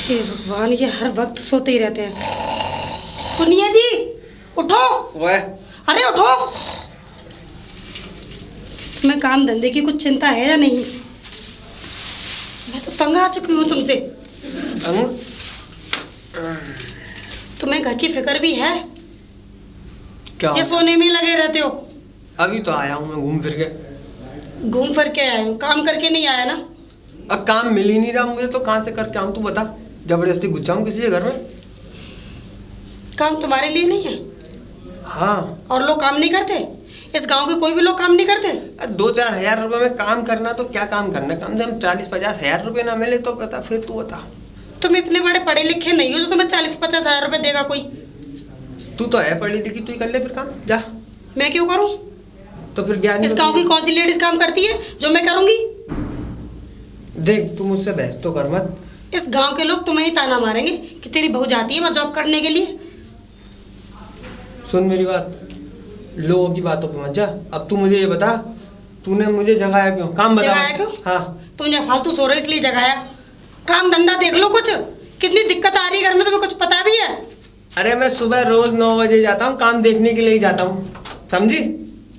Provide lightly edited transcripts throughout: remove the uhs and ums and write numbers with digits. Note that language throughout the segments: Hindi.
हे भगवान, ये हर वक्त सोते ही रहते हैं। सुनिए जी, उठो। ओए, अरे उठो। तुम्हें काम धंधे की कुछ चिंता है या नहीं? मैं तो तंग आ चुकी हूँ तुमसे। तुम्हें घर की फिक्र भी है? क्या? ये सोने में लगे रहते हो। अभी तो आया हूँ मैं घूम फिर के। घूम फिर के आए हो, काम करके नहीं आया ना? अब काम मिल ही नहीं रहा मुझे, तो कहाँ से करके आऊँ? तू बता, जबरदस्ती घुस जाऊँ किसी के घर में? काम तुम्हारे लिए नहीं है? हाँ। और लोग काम नहीं करते? इस गांव के कोई भी लोग काम नहीं करते? 2-4 हजार रुपए में काम करना तो क्या काम करना, कम से कम 40-50 हजार रुपए ना मिले तो पता। फिर तू बता। तुम इतने बड़े पढ़े लिखे नहीं हो जो तुम्हें 40-50 हजार रुपए देगा कोई। तू तो है पढ़ी लिखी, तू ही कर ले फिर काम, जा। मैं क्यों करूं? तो फिर ज्ञान इस गांव की कौन सी लेडीज काम करती है जो मैं करूंगी? देख, तू मुझसे बहस तो कर मत। इस गांव के लोग तुम्हें ही ताना मारेंगे कि तेरी बहू जाती है वहां जॉब करने के लिए। सुन मेरी बात, लोगों की बातों पे मत जा। अब तू मुझे ये बता, तूने मुझे जगाया क्यों? काम बता। जगाया क्यों? हाँ। तुम यहाँ फालतू सो रहे इसलिए जगाया। काम धंधा देख लो कुछ। कितनी दिक्कत आ रही है घर में, तुम्हें कुछ पता भी है? अरे मैं सुबह रोज 9 बजे जाता हूँ, काम देखने के लिए ही जाता हूँ, समझी?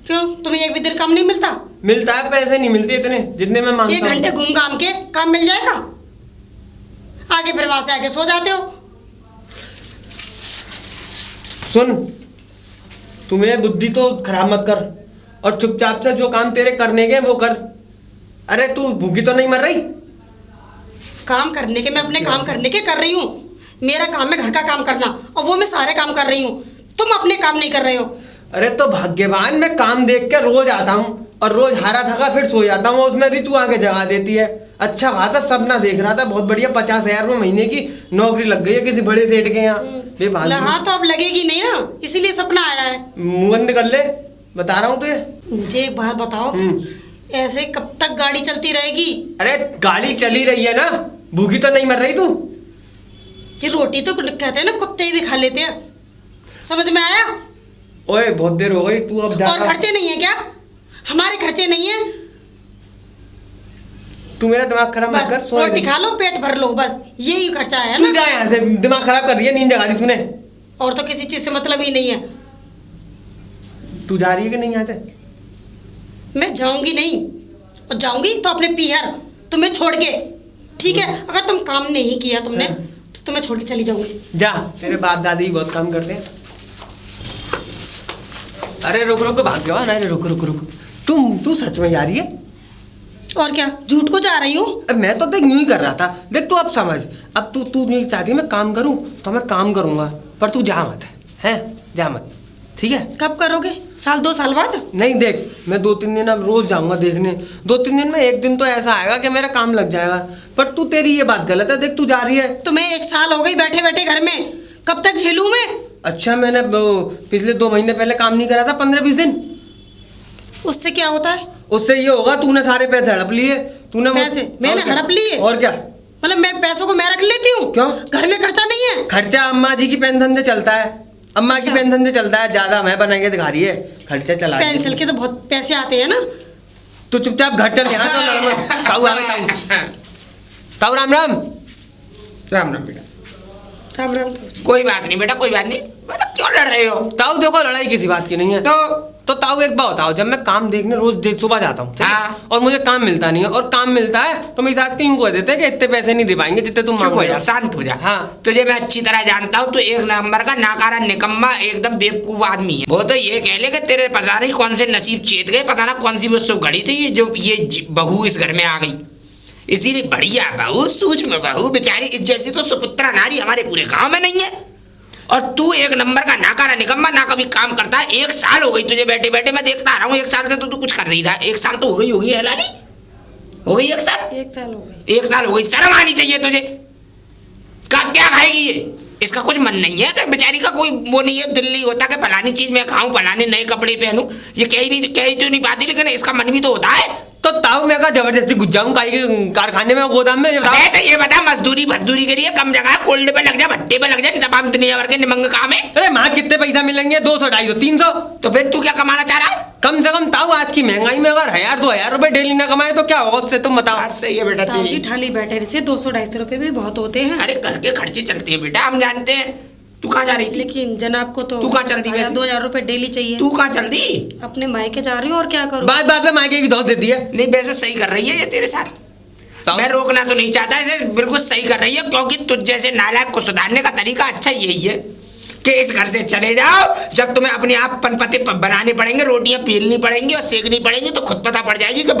क्यों, तुम्हें एक भी दिन काम नहीं मिलता? मिलता है, पैसे नहीं मिलते इतने जितने मैं मांगता हूँ। 1 घंटे घूम घाम के काम मिल जाएगा? आगे फिर वहां से आके सो जाते हो। सुन, तू मेरी बुद्धि तो खराब मत कर और चुपचाप से जो काम तेरे करने के वो कर। अरे तू भूखी तो नहीं मर रही? काम करने के, मैं अपने काम करने के कर रही हूँ। मेरा काम है घर का काम करना और वो मैं सारे काम कर रही हूँ। तुम अपने काम नहीं कर रहे हो। अरे तो भाग्यवान, मैं काम देख के रोज आता हूँ और रोज हारा थका फिर सो जाता हूँ, उसमें भी तू आके जगा देती है। अच्छा खासा सपना देख रहा था, बहुत बढ़िया, 50,000 रुपये महीने की नौकरी लग गई है किसी बड़े सेठ के यहाँ। हाँ तो अब लगेगी नहीं ना, इसीलिए सपना आया है। मुंह बंद कर ले, बता रहा हूँ तुझे। मुझे एक बात बताओ, ऐसे कब तक गाड़ी चलती रहेगी? अरे गाड़ी चली रही है ना, भूखी तो नहीं मर रही तू? जी रोटी तो कहते हैं ना कुत्ते भी खा लेते हैं, समझ में आया? ओए बहुत देर हो गई, तू अब जा। और खर्चे नहीं है क्या? हमारे खर्चे नहीं है। तू मेरा दिमाग खराब मत कर। सो रोटी खा लो, पेट भर लो, बस यही खर्चा है तू ना। जा यहाँ से, दिमाग खराब कर रही है, नींद जगा दी तूने। और तो किसी चीज से मतलब ही नहीं है। तू जा रही है कि नहीं यहाँ से? मैं जाऊंगी नहीं, और जाऊंगी तो अपने पीहर तुम्हें छोड़ के, ठीक है? अगर तुम काम नहीं किया तुमने तो तुम्हें छोड़ के चली जाऊंगी। जा, तेरे बाप दादी बहुत काम करते हैं। अरे रुक रुक, भाग गया ना। अरे रुक रुक रुक, तू सच में जा रही है? और क्या, झूठ को जा रही हूँ? मैं तो देख यूं ही कर रहा था। देख तू अब समझ, अब तू नहीं चाहती मैं काम करूं तो मैं काम करूंगा, पर तू जा मत, है? जा मत, ठीक है? कब करोगे? 1-2 साल बाद? नहीं, देख मैं 2-3 दिन अब रोज जाऊंगा देखने। 2-3 दिन में एक दिन तो ऐसा आएगा कि मेरा काम लग जाएगा। पर तू, तेरी ये बात गलत है। देख तू जा रही है। तुम्हें 1 साल हो गई बैठे बैठे घर में, कब तक झेलूं मैं? अच्छा, मैंने पिछले 2 महीने पहले काम नहीं करा था, 15-20 दिन। उससे क्या होता है? उससे ये होगा, तूने सारे पैसे हड़प लिए। तूने पैसे मैंने हड़प लिए? और क्या? मतलब मैं पैसों को मैं रख लेती हूँ? क्यों? घर में खर्चा नहीं है? खर्चा अम्मा जी की पेंशन से चलता है। अम्मा की पेंशन से चलता है, ज्यादा मैं बना के दिखा रही है। खर्चा चला पेंसिल के तो बहुत पैसे आते हैं ना। तू चुपचाप घर चल, यहाँ तो लड़ मत। ताऊ आ गए, ताऊ राम राम। राम राम बेटा। राम राम। कोई बात नहीं बेटा, कोई बात नहीं बेटा, क्यों लड़ रहे हो? ताऊ देखो, लड़ाई किसी बात की नहीं है। तो ताऊ एक बात बताओ, जब मैं काम देखने रोज सुबह जाता हूँ और मुझे काम मिलता नहीं है, और काम मिलता है तो मेरे साथ क्यों कह देते हैं कि इतने पैसे नहीं दे पाएंगे जितने तुम चुप हो मांगो। जा, शांत हो जा। हाँ, तुझे मैं अच्छी तरह जानता हूँ, तू एक नंबर का नाकारा निकम्मा एकदम बेवकूफ आदमी है। वो तो ये कह ले कि तेरे पता नहीं कौन से नसीब चेत गए, पता ना कौन सी वो सब घड़ी थी जो ये बहू इस घर में आ गई। इसीलिए बढ़िया बहू, सूक्ष्म बहू, बेचारी इस जैसी तो सुपुत्रा नारी हमारे पूरे गाँव में नहीं है। और तू एक नंबर का नाकारा निकम्मा, ना कभी काम करता है। 1 साल हो गई तुझे बैठे बैठे, मैं देखता आ रहा हूँ 1 साल से तो तू कुछ कर नहीं रहा। 1 साल तो हो गई होगी, है लाली? हो गई 1 साल? 1 साल हो गए। 1 साल हो गई, शर्म आनी चाहिए तुझे। क्या खाएगी ये? इसका कुछ मन नहीं है कि बेचारी का कोई वो नहीं है, दिल्ली होता कि फलानी चीज मैं खाऊं, फलाने नए कपड़े पहनूं। ये कह तो नहीं पाती, लेकिन इसका मन भी तो होता है। तो ताऊ मैं का जबरदस्ती घुस जाऊं कारखाने में, गोदाम में? ये बता, मजदूरी करिए, कम जगह कोल्ड पे लग जा, भट्टे पे लग जा, तमाम दुनिया भर के निमंग काम है। अरे माँ, कितने पैसा मिलेंगे? 200, 250, 300? तो फिर तू क्या कमाना चाह रहा है? कम से कम ताऊ आज की महंगाई में अगर 1000-2000 रुपए डेली ना कमाए तो क्या होगा उससे, तुम बताओ। बात सही है बेटा ताऊ जी तेरी। ठाली बैठे से 200-250 रुपए भी बहुत होते हैं। अरे घर के खर्चे चलते हैं बेटा, हम जानते हैं। तू कहाँ जा रही थी? लेकिन जनाब को तो तू कहाँ चल दी वैसे? 2000 रुपए डेली चाहिए। तू कहाँ चल दी? अपने मायके जा रही हूँ और क्या करूँ। बात बात में मायके की धौस देती है। नहीं वैसे सही कर रही है ये तेरे साथ। मैं रोकना तो नहीं चाहता, इसे बिल्कुल सही कर रही है, क्योंकि तुझ जैसे नालायक को सुधारने का तरीका अच्छा यही है कि इस घर से चले जाओ। जब तुम्हें अपने आप पनपते बनाने पड़ेंगे, रोटियां पेलनी पड़ेंगी और सेकनी पड़ेंगी, तो खुद पता पड़ जाएगी कि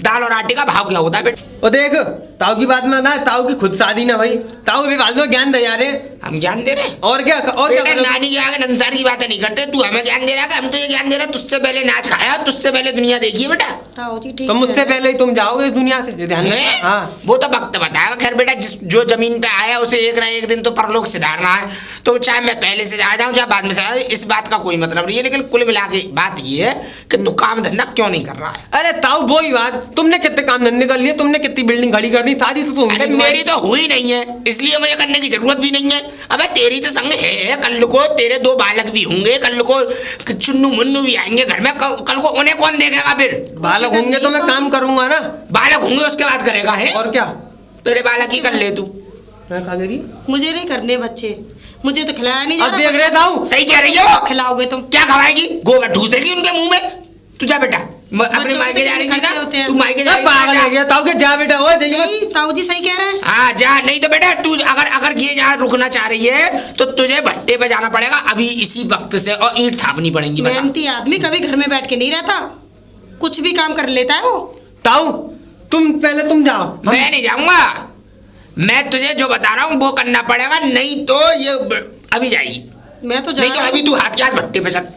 दाल और आटे का भाव क्या होता है बेटा। और देख ताऊ की बात में ना, ताऊ की खुद शादी ना भाई, ताऊ भी फालतू में ज्ञान दे जा रहे हैं। हम ज्ञान दे रहे हैं और क्या बेटा, करोगे? नानी के आगे नंसार की बातें नहीं करते। तू हमें ज्ञान दे रहा है, हम तो ये ज्ञान दे रहे हैं, तुझसे पहले नाच खाया, तुझसे पहले दुनिया देखी है बेटा। ताऊ जी ठीक तो मुझसे है। पहले ही तुम जाओगे इस दुनिया से, ये ध्यान है? रखना। हाँ वो तो वक्त बताएगा। खैर बेटा, जो जमीन पे आया उसे एक ना एक दिन तो परलोक सिधारना है, तो चाहे मैं पहले से आ जाऊं चाहे बाद में से आ जाऊं, इस बात का कोई मतलब नहीं है। लेकिन कुल मिला के बात ये है कि तू काम धंधा क्यों नहीं कर रहा है? अरे ताऊ वो ही बात, तुमने कितने काम धंधे कर लिए, तुमने कितनी बिल्डिंग खड़ी कर दी, शादी तो तुम अरे मेरी तो हुई नहीं है, इसलिए मुझे करने की जरूरत भी नहीं है। अबे तेरी तो संग है, कल को तेरे 2 बालक भी होंगे, कल को चुन्नू मुन्नू भी आएंगे घर में, कल को उन्हें कौन देखेगा? फिर बालक होंगे तो मैं काम करूंगा ना। बालक होंगे उसके बाद करेगा है? और क्या, तेरे बालक ही कर ले तू। मैं खा गई। मुझे नहीं करने बच्चे, मुझे तो खिलाया नहीं जा अब रहा। देख रहे ताऊ, सही कह रही है वो। खिलाओगे तुम? क्या खवाएगी? गोबर ठूसेगी उनके मुंह में? तू जा बेटा, अपने बच्चों मायके के जा रही थी खर्चे होते ना, हैं। तू मायके जा अरे रही थी पागल ना, है क्या ताऊ के, जा बेटा ओए जाइए मत। नहीं ताऊ जी सही कह रहे हैं। हाँ जा, नहीं तो बेटा तू अगर ये जहाँ रुकना चाह रही है तो तुझे भट्टे पे जाना पड़ेगा अभी इसी वक्त से, और ईंट थापनी पड़ेगी। बता। मेहनती आदमी कभी घर में बैठ के नहीं रहता, कुछ भी काम कर लेता है वो। ताऊ तुम पहले तुम जाओ। मैं नहीं जाऊंगा, मैं तुझे जो बता रहा हूँ वो करना पड़ेगा, नहीं तो ये अभी जाएगी, मैं तो जा नहीं तो रही अभी हूँ। तू हाथ के हाथ भट्टे पे चल।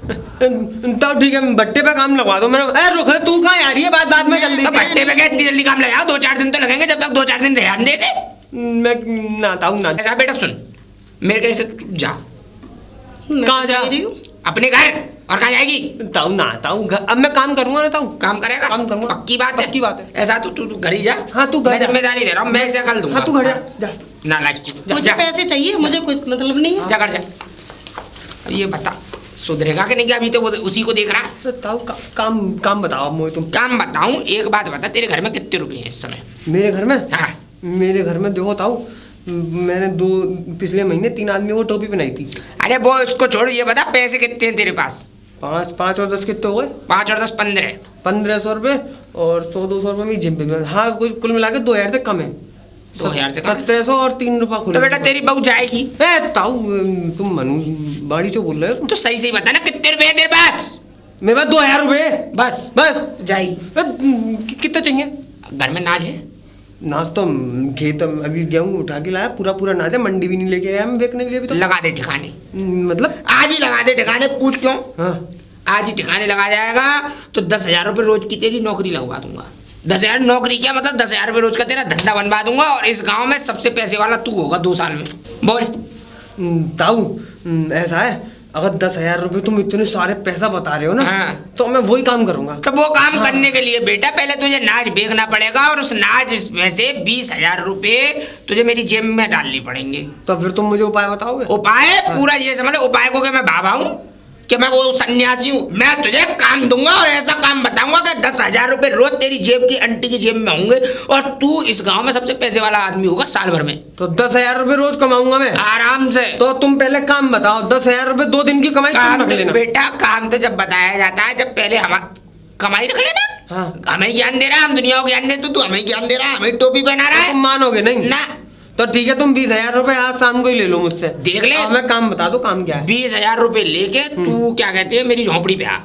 ताऊ ठीक है, भट्टे पे काम लगवा दो मेरा। अरे रुक रे, तू कहाँ आ रही है, बात बात में जल्दी तो भट्टे पे क्या इतनी जल्दी काम लगाओ? 2-4 दिन तो लगेंगे, जब तक 2-4 दिन ध्यान दे से। मैं ना ताऊ ना। ऐसा बेटा सुन, मेरे कहे से तू जा मैं कहाँ तो जा? रही हूँ। अपने घर, और कहाँ जाएगी? ताऊ ना ताऊ, अब मैं काम करूंगा ना ताऊ। काम करेगा? काम करूंगा। पक्की बात है? पक्की बात है। ऐसा तो तू घर ही जा। हाँ, तू घर मैं जा। जिम्मेदारी ले रहा हूँ, मैं इसे कल दूंगा। हाँ तू घर जा, जा। ना लाइक मुझे पैसे चाहिए, मुझे कुछ मतलब नहीं है। जा कर जा। अब ये बता सुधरेगा कि नहीं? क्या अभी तो वो उसी को देख रहा है। तो ताऊ काम बताओ अब मुझे तुम। काम बताऊं, एक बात बता, तेरे घर में कितने रुपए हैं इस समय? मेरे घर में? हाँ मेरे घर में देखो ताऊ, मैंने पिछले महीने 3 आदमी को टोपी पहनाई थी। अरे वो उसको छोड़, ये बता पैसे कितने हैं तेरे पास? 5 और 10 कितने हो गए? 5 और 10 15। 1500 रुपये और 100-200 रुपये मेरी जेब में। हाँ कुल मिला के 2000 से कम है। 2000 से कम है? 1700 और 3 रुपया खुले। तो बेटा तेरी बहू जाएगी। ए ताऊ, तुम मनु बाड़ी चो बोल रहे हो? तो सही सही बता ना कितने रुपए हैं तेरे पास? मेरे पास 2000 रुपये। बस बस जाएगी। कितना चाहिए? घर में नाज है? नाज तो खेत अभी गेहूं उठा के लाया, पूरा नाज है, मंडी भी नहीं लेके आया मैं बेचने के लिए अभी तो। लगा दे ठिकाने, मतलब? आज ही लगा दे ठिकाने। पूछ क्यों? हाँ आज ही ठिकाने लगा जाएगा तो 10,000 रुपये रोज की तेरी नौकरी लगवा दूंगा। 10,000 नौकरी क्या मतलब, 10,000 रुपये रोज का तेरा धंधा बनवा दूंगा, और इस गांव में सबसे पैसे वाला तू होगा 2 साल में। बोल। ताऊ ऐसा है, अगर 10,000 रुपये तुम इतने सारे पैसा बता रहे हो ना, हाँ। तो मैं वही काम करूंगा। तो वो काम हाँ। करने के लिए बेटा पहले तुझे नाज बेचना पड़ेगा, और उस नाज में से 20,000 रुपये तुझे मेरी जेब में डालने पड़ेंगे। तो फिर तुम मुझे उपाय बताओगे? उपाय पूरा ये समझ लो, उपाय को कि मैं बाबा हूँ, कि मैं वो सन्यासी हूँ। मैं तुझे काम दूंगा और ऐसा काम बताऊंगा कि 10,000 रुपये रोज तेरी जेब की आंटी की जेब में होंगे, और तू इस गांव में सबसे पैसे वाला आदमी होगा साल भर में। तो 10,000 रुपये रोज कमाऊंगा मैं आराम से। तो तुम पहले काम बताओ। 10,000 रुपये 2 दिन की कमाई तुम काम रख तो लेना। बेटा, काम तो जब बताया जाता है जब पहले हम कमाई रख लेना। हाँ। हमें ज्ञान दे रहा है, हम दुनिया को ज्ञान दे, तो तू हमें ज्ञान दे रहा है, हमें टोपी पहना रहा तुम है मानोगे नहीं ना। तो ठीक है, तुम 20,000 रुपये आज शाम को ही ले लो मुझसे। देख ले। अब मैं काम बता दो, काम क्या है? 20,000 रुपये लेके तू क्या कहते हैं मेरी झोंपड़ी पे आ।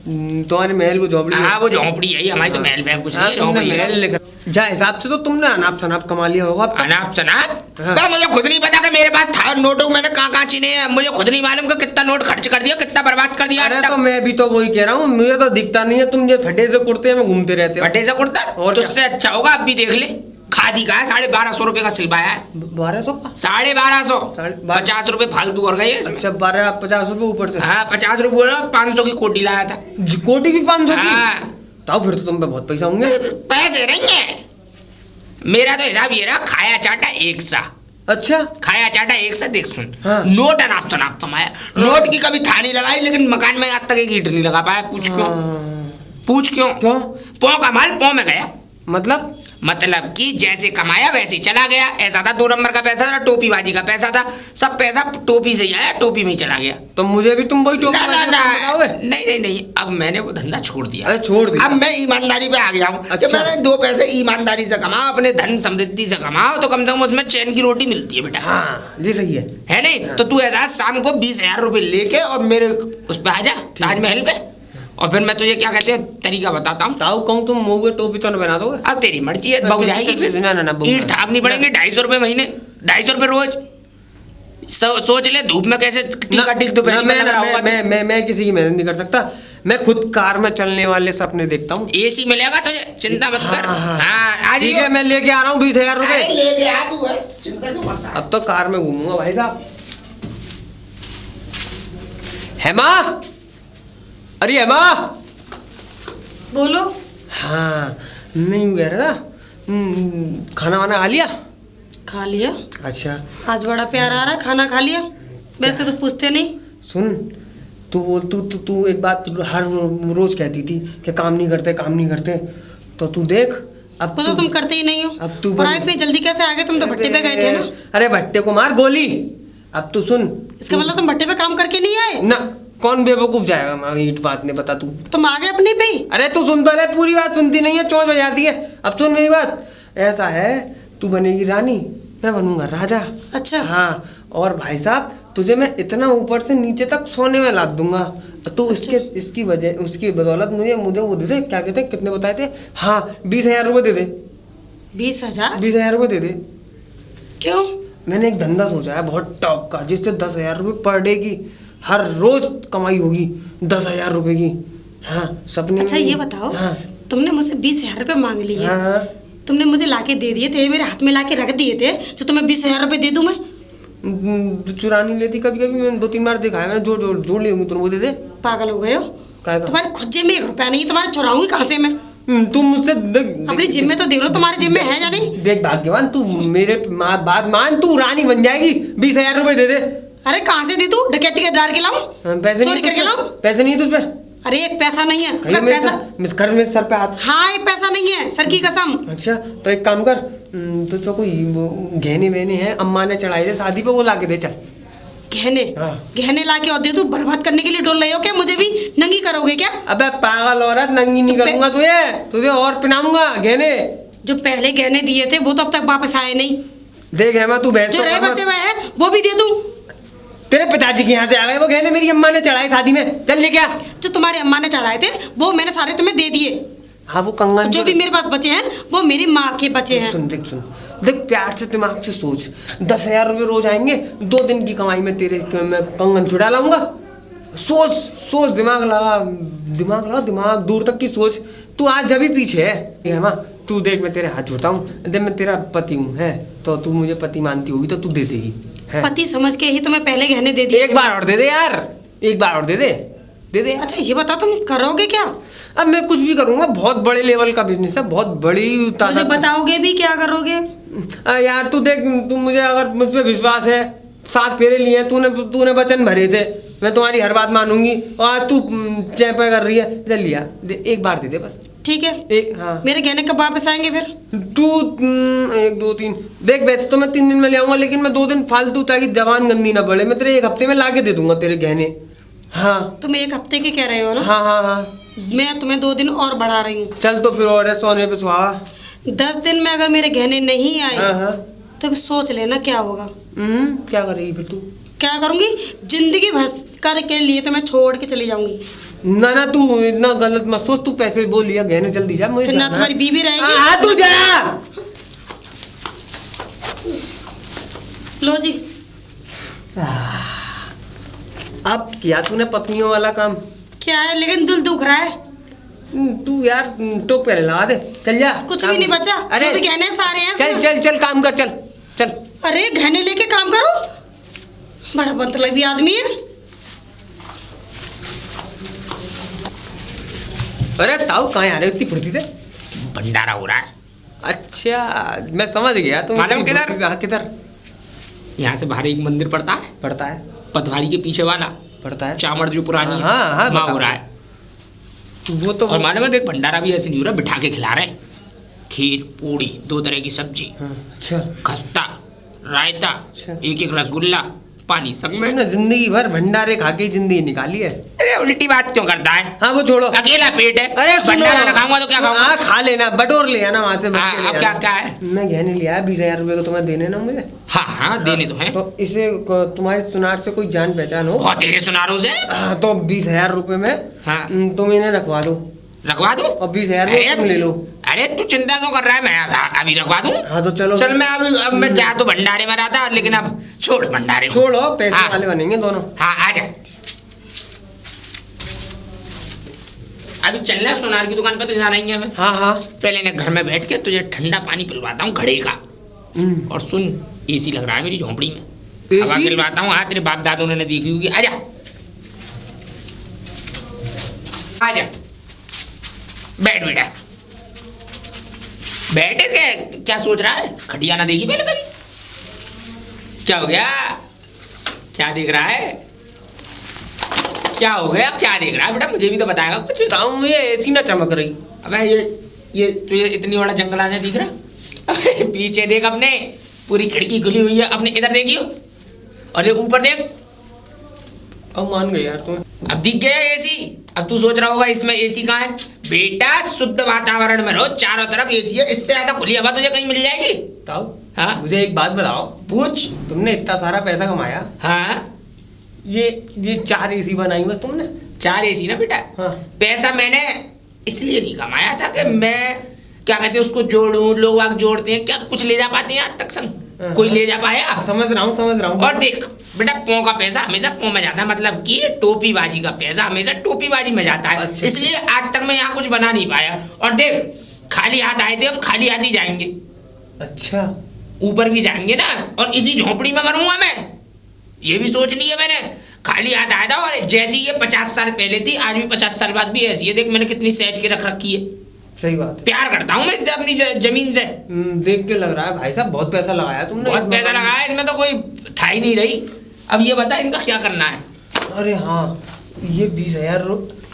तुम्हारे महल को झोपड़ी? हाँ वो झोंपड़ी है, हमारी तो महल में कुछ हाँ, नहीं, तुमने झोंपड़ी है। महल लेकर जा हिसाब से तो तुमने अनाप शनाप कमा लिया होगा। अनाप शनाप? हाँ। तो मुझे खुद नहीं पता कि मेरे पास था नोटों, मैंने कहाँ चीने हैं, मुझे खुद नहीं मालूम कि कितना नोट खर्च कर दिया, कितना बर्बाद कर दिया आज अरे तक। तो मैं भी तो वही कह रहा हूँ, मुझे तो दिखता नहीं है, तुम ये फटे से कुर्ते में घूमते रहते हो। फटे से कुर्ता और तुझसे अच्छा होगा, अब भी देख ले खादी का है, 1250 रुपये का सिलवाया है। 1200 का? 1250, 50 रुपये फालतू और गए इसमें। अच्छा 1250 रुपये ऊपर से? हाँ 50 रुपये 500 की कोटी लाया था। कोटी भी 500 की? हाँ। तो फिर तो तुम पे बहुत पैसा होंगे। पैसे नहीं है, मेरा तो हिसाब ये रहा, खाया चाटा एक सा, अच्छा खाया चाटा एक से देख सुन। हाँ। नोट अनाप शनाप कमाया, नोट की कभी थानी लगाई लेकिन मकान में आज तक एक ईंट नहीं लगा पाया। पूछ क्यों? पूछ क्यों? क्यों? पौ का माल पौ में गया। मतलब कि जैसे कमाया वैसे चला गया। ऐसा था 2 नंबर का पैसा था, टोपी बाजी का पैसा था, सब पैसा टोपी से ही आया, टोपी में ही चला गया। तो मुझे भी तुम वही टोपी नहीं, अब मैंने वो धंधा छोड़ दिया। अरे छोड़ दिया। अब मैं ईमानदारी पे आ गया हूँ। अच्छा। कि मैंने 2 पैसे ईमानदारी से कमाओ, अपने धन समृद्धि से कमाओ, तो कम से कम उसमें चैन की रोटी मिलती है बेटा। हाँ ये सही है नहीं? तो तू ऐसा शाम को 20,000 रुपए लेके और मेरे उस पे आ जा, ताजमहल पे, और फिर मैं तुझे क्या कहते हैं तरीका बताता हूँ। ताऊ कहूँ तुम मुँह टोपी तो न बना दोगे? अब तेरी मर्जी है, बग जाएगी। ना ईंट थापनी पड़ेंगे 250 रुपए महीने, 250 रुपए रोज। सोच ले धूप में कैसे टीका टिक दोपहर में लग रहा होगा। मैं किसी की मेहनत नहीं कर सकता। मैं खुद कार में चलने वाले सपने देखता हूँ। एसी मिलेगा तुझे, चिंता मत कर। हाँ ठीक है, मैं लेके आ रहा हूँ 20,000 रुपए। लेके आ तू, बस चिंता क्यों करता है? अब तो कार में घूमूंगा भाई साहब। हेमा, अरे हेमा। बोलो। हाँ मैं यूँ कह रहा था, खाना वाना खा लिया? खा लिया। अच्छा आज बड़ा प्यार आ रहा है, खाना खा लिया? वैसे तो पूछते नहीं। सुन, तू एक बात हर रोज कहती थी कि काम नहीं करते, तो तू देख अब तो तुम करते ही नहीं हो। अब तू और इतनी जल्दी कैसे आ गए? तुम तो भट्टे पे गए थे ना। अरे भट्टे को मार गोली। अब तू सुन, इसका मतलब तुम भट्टे पे काम करके नहीं आए ना? कौन बेवकूफ जाएगा माँ ईट बात ने, बता तू। तुम आ गए अपने पे ही। अरे तू सुन तो ले, पूरी बात सुनती नहीं है, चोंच हो जाती है। अब सुन मेरी बात, ऐसा है तू बनेगी रानी, मैं बनूंगा राजा। अच्छा। हाँ, और भाई साहब तुझे मैं इतना ऊपर से नीचे तक सोने में लाद दूंगा। तो इसकी वजह, उसकी बदौलत मुझे वो दे दे, क्या कहते हैं, कितने बताए थे? हाँ 20,000 रुपए दे दे। 20,000? 20,000 रुपए दे दे। क्यों? मैंने एक धंधा सोचा है बहुत टॉप का, जिससे 10,000 रुपये पर डे की हर रोज कमाई होगी, 10,000 रुपए की। हाँ सपने। अच्छा ये बताओ, हाँ। तुमने मुझसे 20,000 रुपए मांग लिए। हाँ। तुमने मुझे लाके दे दिए थे, मेरे हाथ में लाके रख दिए थे, तो तुम्हें 20,000 रुपए दे दूं मैं? चुरा नहीं लेती कभी कभी, मैंने 2-3 बार देखा है। मैं जोड़ ले तुम वो दे दे। पागल हो गए हो? तुम्हारे खुद जेब में 1 रुपया नहीं है, तुम्हारे चुराऊंगी कहाँ से मैं? तुम मुझसे अपनी जेब में तो देख लो, तुम्हारे जेब में है या नहीं? देख भाग्यवान, तू मेरे बात मान, तू रानी बन जाएगी। 20,000 रुपए दे दे। अरे कहाँ से दे तू? डकैती के दार के लाऊं? पैसे चोरी करके लाऊं? पैसे नहीं तुझ पे? अरे एक पैसा नहीं है। कहीं अगर पैसा मेरे सर पे हाथ। हाँ एक पैसा नहीं है, सर की कसम। अच्छा तो एक काम कर, तुझ पे कोई गहने वहने हैं, अम्मा ने चढ़ाए थे शादी पे, वो ला के दे चल। गहने? हाँ। गहने लाके और दे तू? बर्बाद करने के लिए डोल रहे हो क्या? मुझे भी नंगी करोगे क्या? अबे पागल औरत, नंगी नहीं करूंगा तुझे और पहनाऊंगा गहने। जो पहले गहने दिए थे वो तो अब तक वापस आए नहीं। देख हेमा, तू बहस जो रहे बचे हुए हैं वो भी दे दूं? तेरे पिताजी के यहाँ से आ गए वो गहने, मेरी अम्मा ने चढ़ाए शादी में। चल ले क्या? जो तुम्हारी अम्मा ने चढ़ाए थे वो मैंने सारे तुम्हें दे दिए। हाँ वो कंगन जो भी मेरे पास बचे हैं वो मेरी माँ के बचे हैं। सुन देख प्यार से दिमाग से सोच, 10,000 रुपये रोज आएंगे, 2 दिन की कमाई में तेरे मैं कंगन छुड़ा लाऊंगा। सोच, दिमाग लगा, दूर तक की सोच। तू आज जब भी पीछे है माँ, तू देख मैं तेरे हाथ जोड़ता हूँ, जब मैं तेरा पति हूँ है, तो तू मुझे पति मानती होगी तो तू दे देगी। पति समझ के ही तुम्हें पहले गहने दे दिए। एक बार और दे दे यार, एक बार और दे दे। अच्छा ये बता, तुम करोगे क्या? अब मैं कुछ भी करूँगा, बहुत बड़े लेवल का बिजनेस है, बहुत बड़ी। मुझे बताओगे भी क्या करोगे? यार तू देख, तू मुझे अगर मुझ पे विश्वास है, 7 फेरे लिए तूने वचन भरे थे, मैं तुम्हारी हर बात मानूंगी, और आज तू चैपा कर रही है। चल लिया, एक बार दे दे बस। ठीक है। हाँ। मेरे गहने कब वापस आएंगे फिर? तू 1 2 3 देख, वैसे तो मैं 3 दिन में ले आऊंगा, लेकिन मैं 2 दिन फालतू, ताकि जबान गंदी ना पड़े, मैं तेरे 1 हफ्ते में लाके दे दूंगा तेरे गहने। हाँ तुम 1 हफ्ते के कह रहे हो ना? हाँ। मैं तुम्हें 2 दिन और बढ़ा रही हूँ। चल तो फिर और सोने पे सुहा। 10 दिन में अगर मेरे गहने नहीं आए हाँ। तो फिर सोच लेना क्या होगा। क्या करेगी फिर तू? क्या करूंगी? जिंदगी भर के लिए तो मैं छोड़ के चली जाऊंगी। ना तू इतना गलत मत सोच, तू पैसे बोल लिया, गहने जल्दी जा, मुझे फिर ना तुम्हारी बीवी रहेगी। हाँ तू जा। लो जी। अब किया तूने पत्नियों वाला काम। क्या है लेकिन दिल दुख रहा है। तू यार टोप पहले लगा दे, चल जा। कुछ भी नहीं बचा। अरे जो भी गहने सारे हैं। चल काम कर, चल। अरे गहने लेके काम करो, बड़ा बदतमीज आदमी है। अरे ताऊ कहाँ आ रहे हो इतनी फुर्ती से? भंडारा हो रहा है। अच्छा मैं समझ गया, तुम मालूम किधर? किधर? यहाँ से बाहर एक मंदिर पड़ता है, पड़ता है, पतवारी के पीछे वाला पड़ता है। चामड़ जो पुरानी हाँ, हाँ, है, वहाँ बता। हो रहा है। वो तो और मालूम है देख भंडारा भी ऐसे नहीं हो रहा, बिठा के खिला रहे हैं, खीर पूड़ी 2 तरह की सब्जी, हाँ, अच्छा खस्ता, रायता, अच्छा। एक रसगुल्ला, पानी सब में। तुमने जिंदगी भर भंडारे खा के जिंदगी निकाली है। अरे उल्टी बात क्यों करता है? हाँ वो छोड़ो, अकेला पेट है, अरे सुनो, भंडारा ना खाऊंगा तो क्या खाऊंगा? हाँ खा लेना, बटोर ले आना वहाँ से। बच के ले अब क्या आना। क्या है? मैं गहने लिया है 20,000 रुपए को, तुम्हें देने ना मुझे। हाँ हाँ देने तो है। तो इसे तुम्हारे सुनार से कोई जान पहचान हो? बहुत तेरे सुनारों से। हाँ, तो 20,000 रुपए में हाँ। तुम इन्हें रखवा दो रखवा दूं? और 20,000 रुपए तुम ले लो। अरे तू चिंता क्यों कर रहा है, मैं अभी रखवा दूं। हाँ तो चलो, चल मैं अब मैं जा तो भंडारे में रहा था, लेकिन अब छोड़ भंडारे को। छोड़ो, पैसे हाँ। वाले बनेंगे दोनों। हाँ आ जा। अभी चलना है सोनार की दुकान पे, तो जाना ही है हमें। हाँ हाँ। पहले ना घर में बैठ के तुझे ठंडा पानी पिलवाता हूँ घड़े का। और सुन, एसी लग रहा है मेरी झोंपड़ी में, हवा एसी? पिलवाता हूँ। हाँ तेरे बाप दादों ने देखी होगी। आजा आजा, बैठ बेटा, बैठ के क्या सोच रहा है? खटिया ना देखी पहले कभी? क्या हो गया? क्या देख रहा है? क्या हो गया? क्या देख रहा है बेटा? मुझे भी तो बताएगा कुछ। ताऊ ये एसी ना चमक रही। अबे ये तुझे इतनी बड़ा जंगला से दिख रहा? अबे पीछे देख, अपने पूरी खिड़की खुली हुई है, अपने इधर देखियो, और ये ऊपर देख। अब मान गए यार तुम। अब दिख गया एसी। अब तू सोच रहा होगा इसमें एसी कहाँ है? बेटा शुद्ध वातावरण में रहो, चारों तरफ एसी है, इससे ज्यादा खुली हवा तुझे कहीं मिल जाएगी? ताऊ हाँ मुझे एक बात बताओ, पूछ। तुमने इतना सारा पैसा कमाया, हाँ ये 4 एसी बनाई बस तुमने? 4 एसी ना बेटा। हाँ। पैसा मैंने इसलिए नहीं कमाया था कि मैं क्या कहते हैं उसको जोड़ूं, लोग आग जोड़ते हैं, क्या कुछ ले जा पाते हैं आज तक संग? कोई ले जा पाया? समझ रहा हूँ। और देख बेटा, पौ का पैसा हमेशा पौ में जाता है, मतलब कि टोपीबाजी का पैसा हमेशा टोपीबाजी में जाता है। अच्छा। इसलिए आज तक मैं यहाँ कुछ बना नहीं पाया। और देख खाली हाथ आए थे, हम खाली हाथ ही जाएंगे, अच्छा ऊपर भी जाएंगे ना, और इसी झोपड़ी में मरूंगा मैं, ये भी सोच लिया मैंने। खाली हाथ आया था, और जैसी ये 50 साल पहले थी, आज भी 50 साल बाद भी ऐसी है। देख मैंने कितनी सहज के रख रखी है। सही बात है। प्यार करता हूँ मैं इससे, अपनी जमीन से। देख के लग रहा है भाई साहब बहुत पैसा लगाया तुमने। बहुत पैसा लगाया इसमें, तो कोई था ही नहीं रही। अब ये बता इनका क्या करना है? अरे हाँ, ये 20,000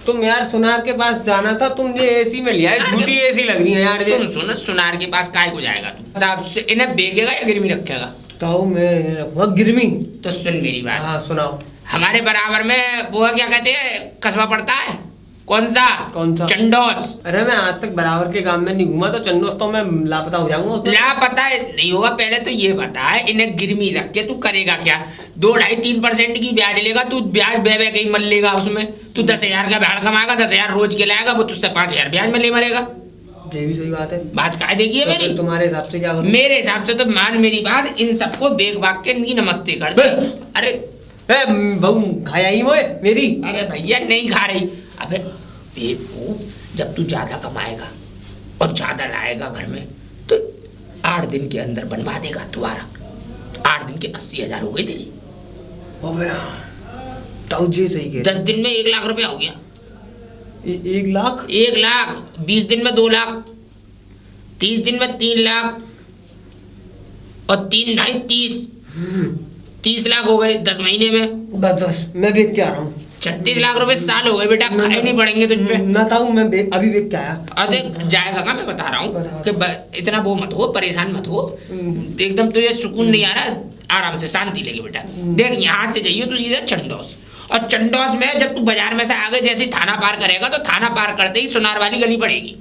तुम यार सुनार के पास जाना था, तुमने एसी में लिया है, झूठी एसी लग रही है यार। सुन सुनार के पास काय को जाएगा तू? अब इन्हें बेचेगा या गिरवी रखेगा? ताऊ मैं रखूंगा गिरवी। तो सुन मेरी बात। हाँ सुनाओ। हमारे बराबर में वो क्या कहते हैं कस्बा पड़ता है, कौन सा? चंडोस। अरे मैं आज तक बराबर के गांव में नहीं घूमा, तो चंडोस तो मैं लापता हो जाऊंगा। लापता नहीं होगा। पहले तो ये बता है, इन्हें गिरवी रख के तू करेगा क्या? 2-2.5-3% की ब्याज लेगा तू, ब्याज बह कहीं मल लेगा उसमें। तू 10,000 का भाड़ कमाएगा, 10,000 रोज के लाएगा, वो तुझसे 5,000 ब्याज में ले मरेगा। ये भी सही बात है। बात काय देखिए तो मेरी। तुम्हारे हिसाब से क्या करूं? मेरे हिसाब से तो मान मेरी बात, इन सबको बेग भाग के इनकी नमस्ते कर दे। अरे बहू खाया ही मोए मेरी। अरे भैया नहीं खा रही। अबे बेवकूफ, जब तू ज्यादा कमाएगा और ज्यादा लाएगा घर में, तो 8 दिन के अंदर बनवा देगा दोबारा। 8 दिन के 80,000 हो गए तेरी। ताऊ जी सही कह 10 दिन में 1 लाख रुपया हो गया। 1 लाख? 1 लाख 20 दिन में 2 लाख, 30 दिन में 3 लाख, और 3 ढाई 30 लाख हो गए 10 महीने में। बस मैं बेच के आ रहा हूँ। 36 लाख रुपए साल हो गए बेटा, खाए नहीं पड़ेंगे तुझ पे। ना ताऊ मैं अभी बेच के आया। अरे जाएगा का, मैं बता रहा हूँ बताओ। कि इतना वो मत हो, परेशान मत हो। एकदम तुझे सुकून नहीं आ रहा, आराम से शांति लेके बेटा। देख यहाँ से जाइए तू सीधा चंडोस, और चंडोस में जब तू बाजार में से आगे जैसे थाना पार करेगा, तो थाना पार करते ही सुनार वाली गली पड़ेगी।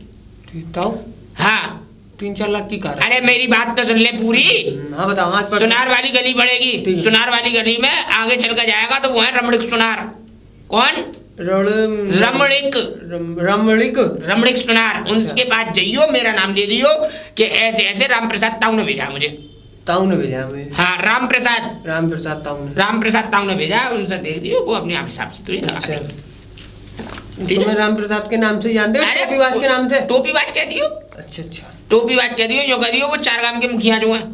ताऊ हाँ 3-4 लाख की कार है। अरे मेरी बात तो सुन ले पूरी। हाँ बताओ। हाँ सुनार वाली गली पड़ेगी। सुनार वाली गली में आगे चल कर जाएगा तो वो है रमणिक सुनार। कौन? रमणिक। रमणिक सुनार। उनके पास जाइयो, मेरा नाम दे दियो कि ऐसे ऐसे राम प्रसाद ताऊ ने भेजा मुझे। ताऊ ने भेजा मुझे? हाँ राम प्रसाद ताऊ ने भेजा। उनसे देख दियो, वो अपने आप हिसाब से तुझे लगा देंगे। तुम्हें राम प्रसाद के नाम से जानते हो? अरे टोपीबाज के नाम से? टोपीबाज कह दियो। अच्छा टोपीबाज कह दियो, जो कह दियो वो 4 गांव के मुखिया जो है।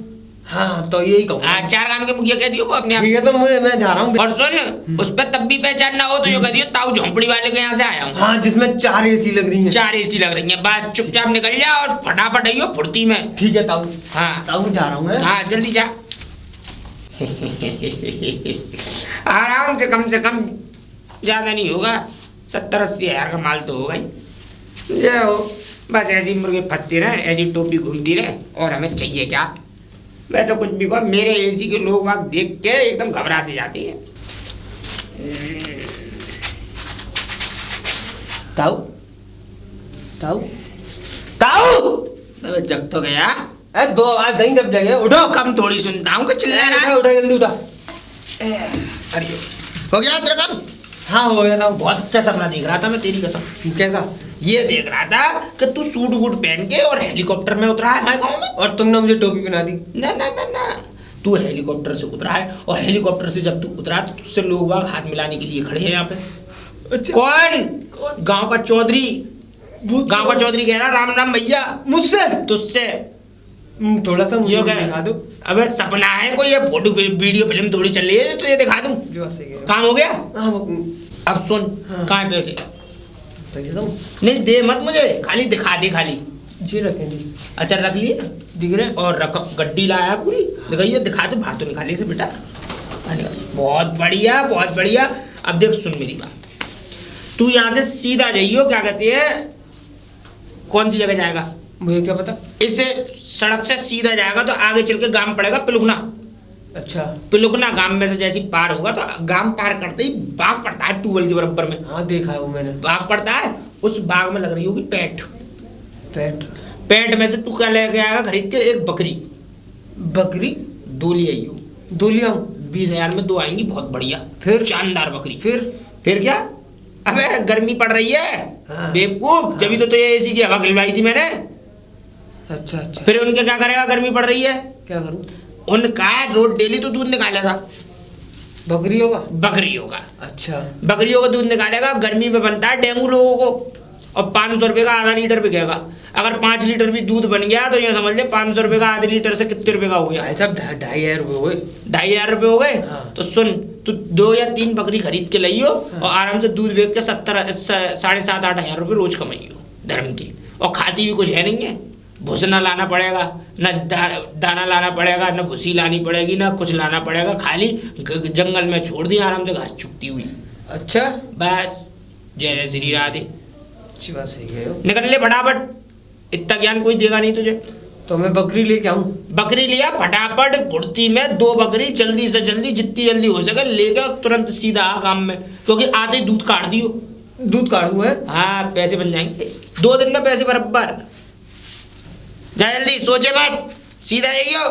हाँ तो यही कहूँ। हाँ 4 गांव के मुखिया कह दियो, वो अपने आप। ठीक है, तो मैं जा रहा हूँ। और सुन, उस पर तब भी पहचान ना हो तो जो कह दियो ताऊ झोंपड़ी वाले के यहाँ से आया हूँ। हाँ जिसमें 4 एसी लग रही हैं। 4 एसी लग रही है। बस चुपचाप निकल जा और फटाफट आइयो फुर्ती में। ठीक है ताऊ। हाँ ताऊ जा रहा हूँ मैं। हाँ जल्दी जा। आराम से कम ज्यादा नहीं होगा, 70-80 हज़ार का माल तो होगा ही। जय हो, बस ऐसी मुर्गे फंसती रहे, ऐसी टोपी घूमती रहे, और हमें चाहिए क्या। वैसे कुछ भी कहो, मेरे एसी के लोग वहाँ देख के एकदम घबरा से जाती है। ताऊ ताऊ ताऊ, जग तो गया। अरे 2 आवाज नहीं जब जगह उठो। कम थोड़ी सुनता हूँ कि चिल्ला रहा है। उठो जल्दी उठो। अरे हो गया तेरा काम? हाँ हो गया था। बहुत अच्छा सपना देख रहा था मैं, तेरी कसम। कैसा? ये देख रहा था कि तू सूट वूट पहन के और हेलीकॉप्टर में उतरा है हमारे गाँव में, और तुमने मुझे टोपी पहना दी। ना ना ना ना, तू हेलीकॉप्टर से उतरा है, और हेलीकॉप्टर से जब तू उतरा तो तुझसे लोग बाग हाथ मिलाने के लिए खड़े हैं यहाँ पे। अच्छा। कौन? गांव का चौधरी। गांव का चौधरी कह रहा राम राम भैया। मुझसे? तुझसे। थोड़ा सा मुझे यो दिखा दो। अबे सपना है कोई, ये फोटो वीडियो फिल्म थोड़ी चल रही है तो ये दिखा दूं। जो सही है। काम हो गया? हाँ अब सुन, हाँ। कहाँ है पैसे? पैसे दो। नहीं दे मत मुझे, खाली दिखा दे खाली। जी रखें जी। अच्छा रख लिए दिख रहे? और रख, गड्डी लाया पूरी दिखाइए, दिखा दो, बाहर तो निकालिए से बेटा। बहुत बढ़िया बहुत बढ़िया। अब देख सुन मेरी बात, तू यहाँ से सीधा जाइयो, क्या कहते हैं, कौन सी जगह जाएगा मुझे क्या पता। इससे सड़क से सीधा जाएगा तो आगे चल के गांव पड़ेगा पिलुकना। अच्छा। पिलुकना गांव में से जैसे पार होगा तो गांव पार करते ही बाग पड़ता है ट्यूबवेल के बराबर में। हाँ देखा है वो मैंने। बाग पड़ता है, उस बाग में लग रही होगी पैंट। पैंट में से तू क्या लेके आएगा खरीद के? एक बकरी। बकरी? 2 ले आइयो। 2 लिया 20,000 में 2 आएंगी, बहुत बढ़िया। फिर? शानदार बकरी। फिर क्या? अबे गर्मी पड़ रही है। हाँ। बेवकूफ, जब तो ये एसी की हवा खिलवाई थी मैंने। अच्छा अच्छा। फिर उनके क्या करेगा, गर्मी पड़ रही है? क्या करूँ? उनका रोज डेली तो दूध निकालेगा। बकरी होगा? बकरी होगा। अच्छा। बकरियों का दूध निकालेगा, गर्मी में बनता है डेंगू लोगों को, और 500 रुपये का आधा लीटर बिकेगा। अगर 5 लीटर भी दूध बन गया तो ये समझ ले 500 रुपये का आधे लीटर से कितने रुपये का हो गया? भाई साहब 2,500 रुपये हुए। 2,500 रुपये हो गए। हाँ। तो सुन, तू 2 या 3 बकरी खरीद के लाइयो, और आराम से दूध बेच के 7,500-8,500 रुपये रोज कमाइयो धर्म की। और खाती भी कुछ है नहीं है, भूस ना लाना पड़ेगा, न दाना लाना पड़ेगा, न भूसी लानी पड़ेगी, ना कुछ लाना पड़ेगा, खाली जंगल में छोड़ दी आराम से घास चुगती हुई। अच्छा। बस जय जय श्री राधे। अच्छी बात सही है। निकल ले फटाफट, इतना ज्ञान कोई देगा नहीं तुझे। तो मैं बकरी लेके आऊँ? बकरी लिया फटाफट, फुर्ती में 2 बकरी जल्दी से जल्दी, जितनी जल्दी हो सके लेकर तुरंत सीधा आ काम में, क्योंकि आधे दूध काट दियो। दूध काटू है? हाँ पैसे बन जाएंगे 2 दिन में, पैसे बराबर। जा जल्दी, सोचे मत, सीधा जाइयो।